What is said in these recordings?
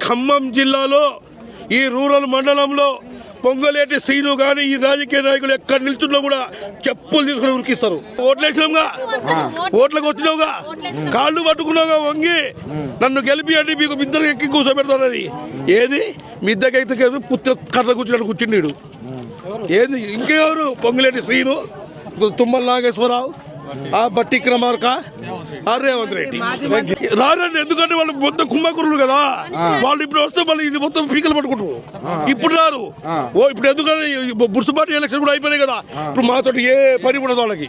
ఖమ్మం జిల్లాలో ఈ రూరల్ మండలంలో పొంగలేటి శ్రీను గాని ఈ రాజకీయ నాయకులు ఎక్కడ నిల్చున్నా కూడా చెప్పులు తీసుకుని ఉరికిస్తారు. ఓట్లేసినావుగా, ఓట్లకు వచ్చినావుగా, కాళ్ళు పట్టుకున్నావుగా వంగి నన్ను గెలిపియండి మీకు ఇద్దరు ఎక్కి కూర్చోబెడతారని. ఏది మీ ఇద్దరికి ఎక్కితే పుత్త కర్ర కూర్చున్నాడు కూర్చుండీడు. ఏది ఇంకెవరు? పొంగులేటి శ్రీను, తుమ్మల నాగేశ్వరరావు, ఆ బట్టి క్రమార్క, రేవంత్ రెడ్డి రారండి. ఎందుకంటే వాళ్ళు మొత్తం కుంభకరులు కదా. వాళ్ళు ఇప్పుడు వస్తే మళ్ళీ ఇది మొత్తం పీకలు పట్టుకుంటారు. ఇప్పుడు రారు. ఇప్పుడు ఎందుకంటే మున్సిపాలిటీ ఎలక్షన్ కూడా అయిపోయినాయి కదా. ఇప్పుడు మాతో ఏ పని ఉండదు వాళ్ళకి,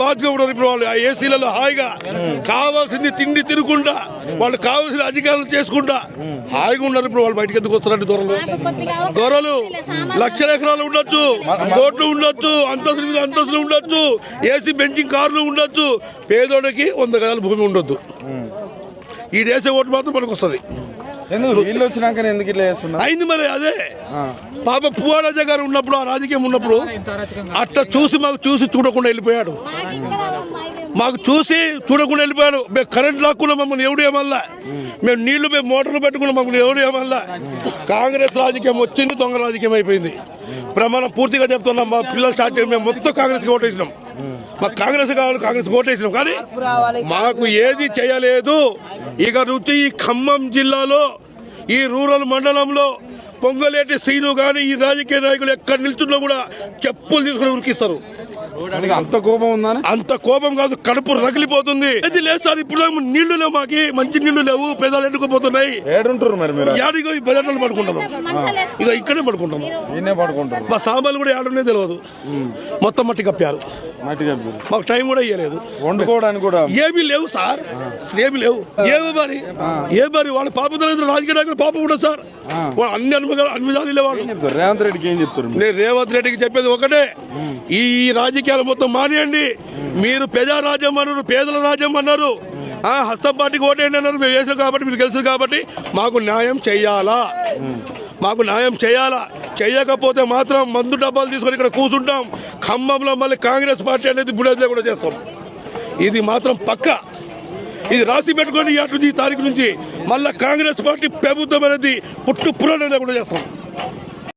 బాధ్యత ఉండదు. ఇప్పుడు వాళ్ళు ఏసీలలో హాయిగా కావాల్సింది తిండి తినకుండా, వాళ్ళు కావాల్సిన అధికారులు చేసుకుంటా హాయిగా ఉన్నారు. ఇప్పుడు వాళ్ళు బయటకు ఎందుకు వస్తారండి? దొరలు లక్షల ఎకరాలు ఉండొచ్చు, కోట్లు ఉండొచ్చు, అంతస్తుల మీద అంతస్తులు ఉండొచ్చు, ఏసీ బెంచింగ్ కార్లు ఉండొచ్చు. పేదోడికి 100 గదాల భూమి ఉండొద్దు. ఈ దేశ ఓటు మాత్రం మనకు వస్తుంది. అయింది మరి. అదే పాప పువ్వారాజా గారు ఉన్నప్పుడు, ఆ రాజకీయం ఉన్నప్పుడు అట్లా మాకు చూసి చూడకుండా వెళ్ళిపోయాడు. మాకు చూసి చూడకుండా వెళ్ళిపోయాడు. మేము కరెంట్ లాక్కున్నాం, మమ్మల్ని ఎవడు ఏమల్లా. మేము నీళ్లు మేము మోటార్లు పెట్టుకున్నాం, మమ్మల్ని ఎవడు ఏమల్లా. కాంగ్రెస్ రాజకీయం వచ్చింది, దొంగ రాజకీయం అయిపోయింది. ప్రమాణం పూర్తిగా చెప్తున్నాం. మా పిల్లలు స్టార్ట్ చేసి మేము మొత్తం కాంగ్రెస్కి ఓటేసినాం. మాకు కాంగ్రెస్ కావాలి, కాంగ్రెస్ ఓటేసినాం. కానీ మాకు ఏది చేయలేదు. ఇక నుంచి ఈ ఖమ్మం జిల్లాలో ఈ రూరల్ మండలంలో పొంగలేటి శ్రీను గాని ఈ రాజకీయ నాయకులు ఎక్కడ నిల్చున్నా కూడా చెప్పులు తీసుకుని ఉరికిస్తారు. అంత కోపం ఉందా? అంత కోపం కాదు, కడుపు రగిలిపోతుంది. అది లేదు సార్. ఇప్పుడు నీళ్లు లేవు, మాకి మంచి నీళ్లు లేవు, పేదలు ఎండుకుపోతున్నాయి. యాడిగో ఈ బజార్లో పడుకుంటాము, ఇక ఇక్కడే పడుకుంటాము. మా సామాన్లు కూడా ఏడునే తెలియదు, మొత్తం మట్టి కప్పారు. మాకు టైం కూడా ఇవ్వలేదు, వండుకోవడానికి కూడా ఏమీ లేవు సార్. ఏమి లేవు. ఏమి మరి వాళ్ళ పాప రాజకీయ నాయకులు పాప కూడా సార్. అన్ని అనుమతి లేవాళ్ళు. రేవంత్ రెడ్డికి ఏం చెప్తారు? నేను రేవంత్ రెడ్డికి చెప్పేది ఒకటే, ఈ రాజకీయాలు మొత్తం మానేయండి. మీరు ప్రజారాజ్యం అన్నారు, పేదల రాజ్యం అన్నారు, హస్తం పార్టీకి ఓటేయండి అన్నారు. మేము వేసాం కాబట్టి, మీరు గెలిచారు కాబట్టి మాకు న్యాయం చెయ్యాలా, మాకు న్యాయం చేయాలా. చెయ్యకపోతే మాత్రం మందు డబ్బాలు తీసుకొని ఇక్కడ కూర్చుంటాం. ఖమ్మంలో మళ్ళీ కాంగ్రెస్ పార్టీ అనేది బుడేది కూడా చేస్తాం. ఇది మాత్రం పక్కా. ఇది రాసి పెట్టుకొని ఈ తారీఖు నుంచి మళ్ళీ కాంగ్రెస్ పార్టీ ప్రభుత్వం అనేది పుట్టు పురాణం కూడా చేస్తాం.